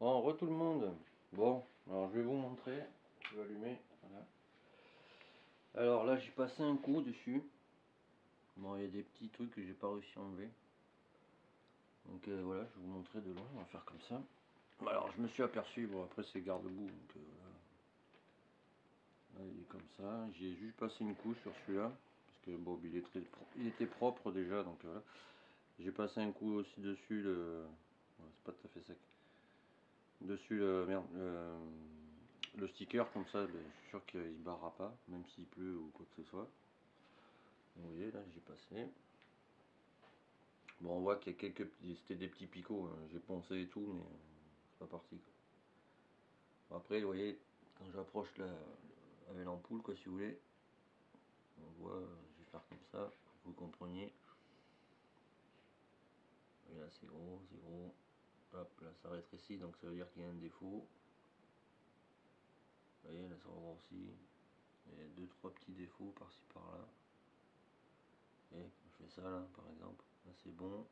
Bon, re tout le monde. Bon, alors je vais vous montrer. Je vais allumer. Voilà. Alors là, j'ai passé un coup dessus. Bon, il y a des petits trucs que j'ai pas réussi à enlever. Donc voilà, je vais vous montrer de loin. On va faire comme ça. Alors, je me suis aperçu. Bon, après, c'est garde-boue. Donc voilà. Là, il est comme ça. J'ai juste passé une couche sur celui-là. Parce que bon, il était propre déjà. Donc voilà. J'ai passé un coup aussi dessus. Ouais, c'est pas tout à fait sec. Dessus le sticker, comme ça, ben, je suis sûr qu'il ne se barrera pas, même s'il pleut ou quoi que ce soit. Vous voyez, là, j'ai passé. Bon, on voit qu'il y a c'était des petits picots, hein. J'ai poncé et tout, mais c'est pas parti, quoi. Bon, après, vous voyez, quand j'approche avec l'ampoule, quoi, si vous voulez, on voit, je vais faire comme ça, pour que vous compreniez. Et là, c'est gros, c'est gros. Hop, là, ça rétrécit, donc ça veut dire qu'il y a un défaut. Vous voyez, là, ça grossit. Il y a 2-3 petits défauts par-ci par-là. Et je fais ça là par exemple, là c'est bon.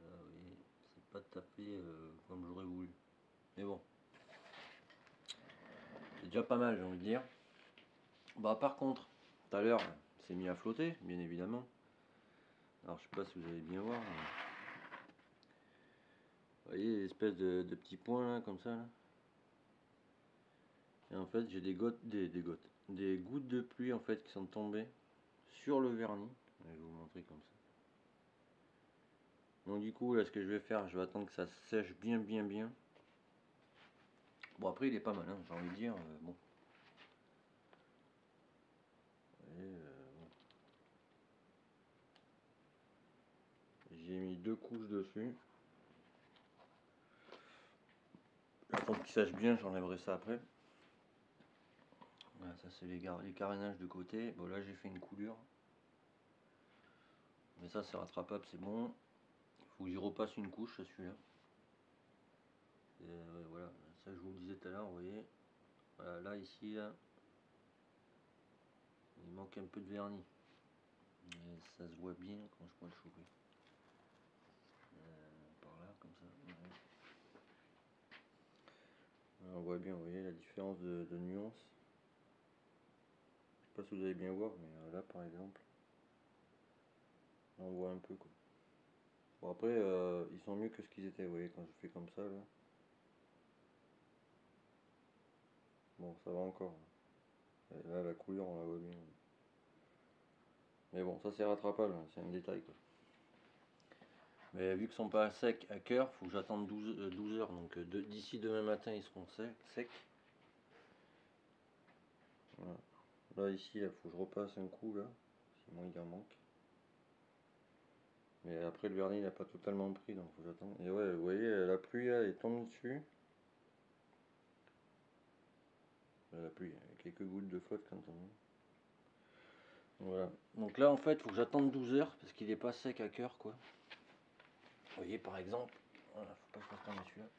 Là vous voyez, c'est pas tapé comme j'aurais voulu. Mais bon, c'est déjà pas mal j'ai envie de dire. Bah par contre, tout à l'heure, c'est mis à flotter, bien évidemment. Alors je sais pas si vous allez bien voir. Mais... vous voyez l'espèce de petits points là, comme ça là. Et en fait j'ai des gouttes de pluie en fait qui sont tombées sur le vernis. Je vais vous montrer comme ça. Donc du coup là ce que je vais faire, je vais attendre que ça sèche bien. Bon après il est pas mal hein, j'ai envie de dire, bon. Bon. J'ai mis 2 couches dessus. J'attends qu'il sèche bien, j'enlèverai ça après. Voilà, ça c'est les carénages de côté. Bon là j'ai fait une coulure. Mais ça c'est rattrapable, c'est bon. Il faut que j'y repasse une couche à celui-là. Ouais, voilà, ça je vous le disais tout à l'heure, vous voyez. Voilà, là ici, là, il manque un peu de vernis. Et ça se voit bien quand je pourrais le choper. Par là, comme ça. Ouais. Là, on voit bien, vous voyez la différence de nuance. Je sais pas si vous allez bien voir, mais là par exemple, là, on voit un peu quoi. Bon après, ils sont mieux que ce qu'ils étaient, vous voyez, quand je fais comme ça là. Bon, ça va encore. Et là, la couleur, on la voit bien. Mais bon, ça c'est rattrapable, hein, c'est un détail quoi. Mais vu qu'ils sont pas secs à cœur, faut que j'attende 12 heures. Donc d'ici demain matin, ils seront secs. Voilà. Là, ici, il faut que je repasse un coup là. Sinon, il en manque. Mais après, le vernis, il n'a pas totalement pris, donc faut que j'attende. Et ouais, vous voyez, la pluie, là, elle tombe dessus. La pluie, il y a quelques gouttes de flotte quand on met. Voilà. Donc là, en fait, il faut que j'attende 12 heures parce qu'il n'est pas sec à cœur, quoi. Vous voyez, par exemple, voilà, faut pas que je fasse tomber celui-là.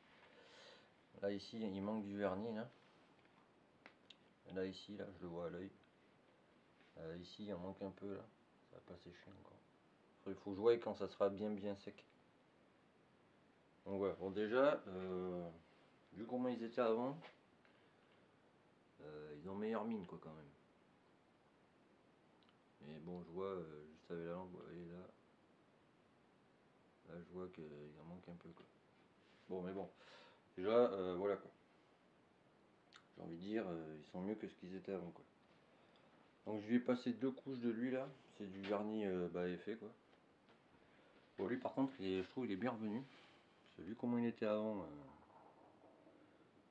Là, ici, il manque du vernis, là. Et là, ici, là, je le vois à l'œil. Ici, il en manque un peu, là. Ça va pas sécher encore. Il faut jouer quand ça sera bien sec. Donc voilà, bon déjà, vu comment ils étaient avant, ils ont meilleure mine quoi quand même. Mais bon, je vois juste avec la lampe, vous voyez là, je vois qu'il en manque un peu quoi. Bon mais bon, déjà voilà quoi. J'ai envie de dire, ils sont mieux que ce qu'ils étaient avant quoi. Donc je lui ai passé 2 couches de lui là, c'est du vernis effet quoi. Bon lui par contre, je trouve il est bien revenu. Parce que vu comment il était avant,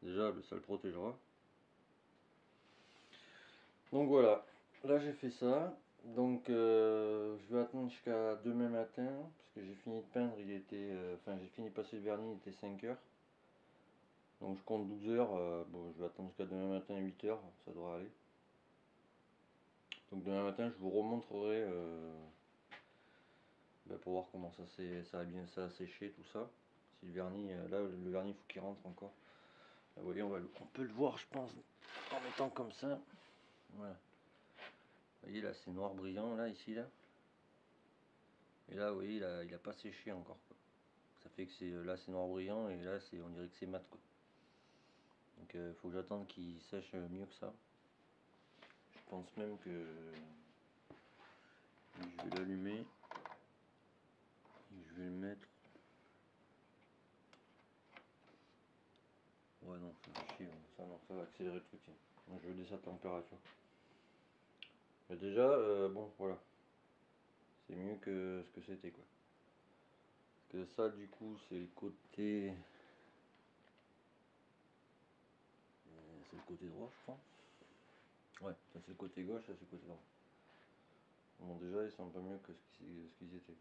déjà ça le protégera. Donc voilà, là j'ai fait ça. Donc je vais attendre jusqu'à demain matin, parce que j'ai fini de peindre, il était. Enfin j'ai fini de passer le vernis, il était 5 heures. Donc je compte 12 heures, bon je vais attendre jusqu'à demain matin 8 heures, ça devrait aller. Donc demain matin je vous remontrerai pour voir comment ça a séché tout ça. Si le vernis, là le vernis il faut qu'il rentre encore. Là, vous voyez on peut le voir je pense en mettant comme ça. Voilà. Vous voyez là c'est noir brillant là ici là. Et là vous voyez il a pas séché encore quoi. Ça fait que c'est là c'est noir brillant et là c'est on dirait que c'est mat quoi. Donc faut que j'attende qu'il sèche mieux que ça. Je pense même que je vais l'allumer et je vais le mettre. Ouais non, ça fait chier, ça non, ça va accélérer le truc. Moi je veux laisser sa température. Mais déjà, bon voilà, c'est mieux que ce que c'était quoi. Parce que ça du coup c'est le côté. C'est le côté droit je crois. Ouais, ça c'est le côté gauche, ça c'est le côté droit. Bon déjà ils sont un peu mieux que ce qu'ils étaient.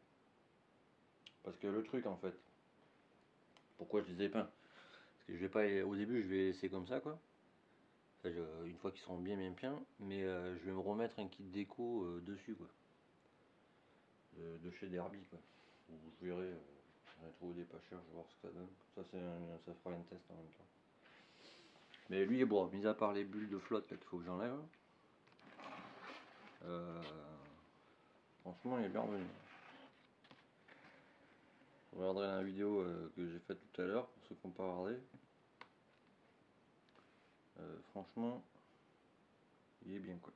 Parce que le truc en fait, pourquoi je les ai peints? Parce que je vais pas au début je vais laisser comme ça quoi. Enfin, une fois qu'ils seront bien peints, mais je vais me remettre un kit déco dessus quoi. De chez Derby quoi. Je verrai, j'en ai trouvé des pas chers, je vais voir ce que ça donne. Ça ça fera un test en même temps. Mais lui bon, mis à part les bulles de flotte qu'il faut que j'enlève. Franchement il est bien revenu. Vous regarderez la vidéo que j'ai faite tout à l'heure pour ceux qui n'ont pas regardé. Franchement, il est bien quoi.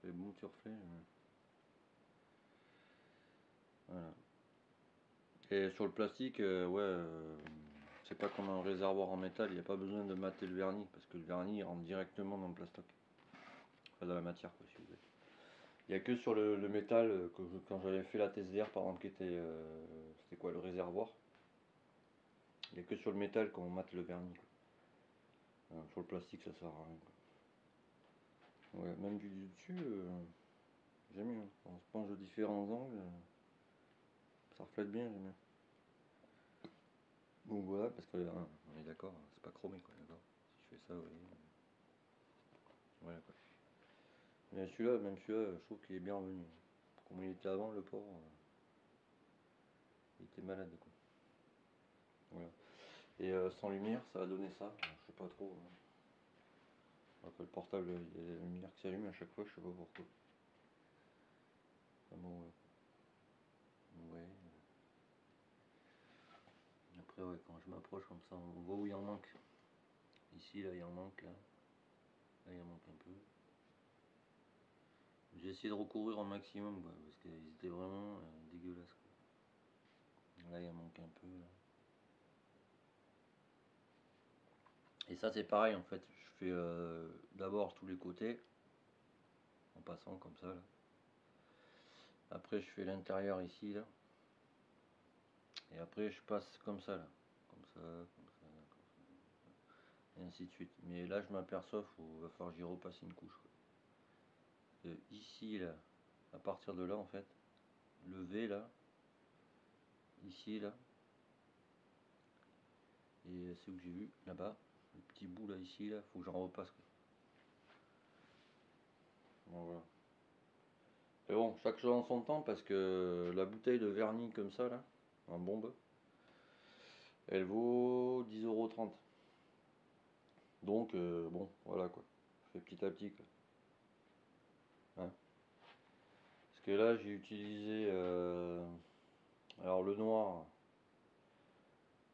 Les bons petits reflets. Voilà. Et sur le plastique, ouais, c'est pas comme un réservoir en métal, il n'y a pas besoin de mater le vernis parce que le vernis il rentre directement dans le plastoc. Enfin, dans la matière quoi, si vous voulez. Il n'y a que sur le métal, quand j'avais fait la TSDR par exemple, qui était. C'était quoi le réservoir? Il n'y a que sur le métal qu'on mate le vernis. Quoi. Sur le plastique, ça sert à rien. Quoi. Ouais, même du dessus, j'aime bien. On se penche de différents angles, ça reflète bien, j'aime bien. Donc voilà, parce que on est d'accord, c'est pas chromé quoi, d'accord. Si je fais ça, vous voyez. Voilà quoi. Mais celui-là, même celui-là, je trouve qu'il est bien revenu. Comme il était avant, le port, il était malade quoi. Voilà. Et sans lumière, ça va donner ça. Je sais pas trop. Après, le portable, il y a la lumière qui s'allume à chaque fois, je sais pas pourquoi. Ah bon, ouais. Ouais. Après, ouais, quand je m'approche comme ça, on voit où il en manque. Ici, là, il en manque, là. Là, il en manque un peu. J'ai essayé de recouvrir au maximum, quoi, parce qu'ils étaient vraiment dégueulasses. Quoi. Là, il en manque un peu, là. Et ça, c'est pareil, en fait. Je fais d'abord tous les côtés, en passant comme ça, là. Après, je fais l'intérieur ici, là. Et après, je passe comme ça, là. Comme ça, comme ça, comme ça. Et ainsi de suite. Mais là, je m'aperçois qu'il va falloir que j'y repasse une couche. Quoi. Ici, là, à partir de là, en fait, le V, là, ici, là, et c'est où que j'ai vu, là-bas, le petit bout, là, ici, là, faut que j'en repasse. Quoi. Bon, voilà. Et bon, chaque chose en son temps, parce que la bouteille de vernis comme ça, là, en bombe, elle vaut 10,30 €. Donc, bon, voilà quoi. Je fais petit à petit quoi. Hein. Parce que là, j'ai utilisé. Alors, le noir,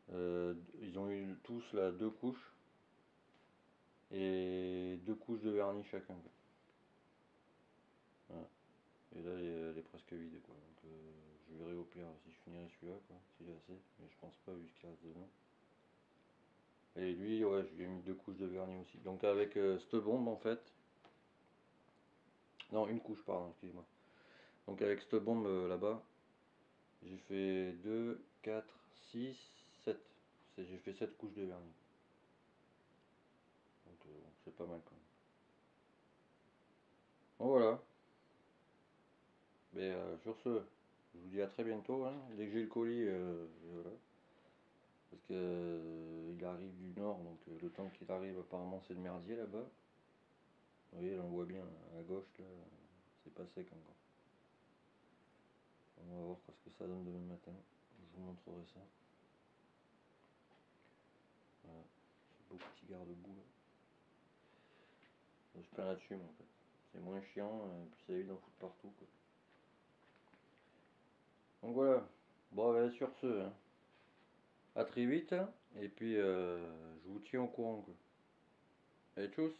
ils ont eu tous là 2 couches. Et 2 couches de vernis chacun. Quoi. Voilà. Et là, elle est presque vide quoi. Donc, je verrai au pire si je finirai celui-là quoi. Si j'ai assez. Mais je pense pas vu ce qu'il reste dedans. Et lui, ouais, je lui ai mis 2 couches de vernis aussi. Donc, avec cette bombe en fait. Non, une couche, pardon, excusez-moi. Donc avec cette bombe là-bas, j'ai fait 2, 4, 6, 7. J'ai fait 7 couches de vernis. Donc bon, c'est pas mal quand même. Bon voilà. Mais sur ce, je vous dis à très bientôt. Hein. Dès que j'ai le colis, voilà. Parce que il arrive du nord, donc le temps qu'il arrive apparemment c'est le merdier là-bas. Vous voyez, là, on voit bien à gauche là, c'est pas sec encore. On va voir ce que ça donne demain matin. Je vous montrerai ça. Voilà. Ce beau petit garde-boue là. Je peins là-dessus en fait. C'est moins chiant, et puis ça évite d'en foutre partout quoi. Donc voilà. Bon, ben, sur ce, hein, à très vite, hein, et puis je vous tiens au courant, quoi. Allez, tchuss!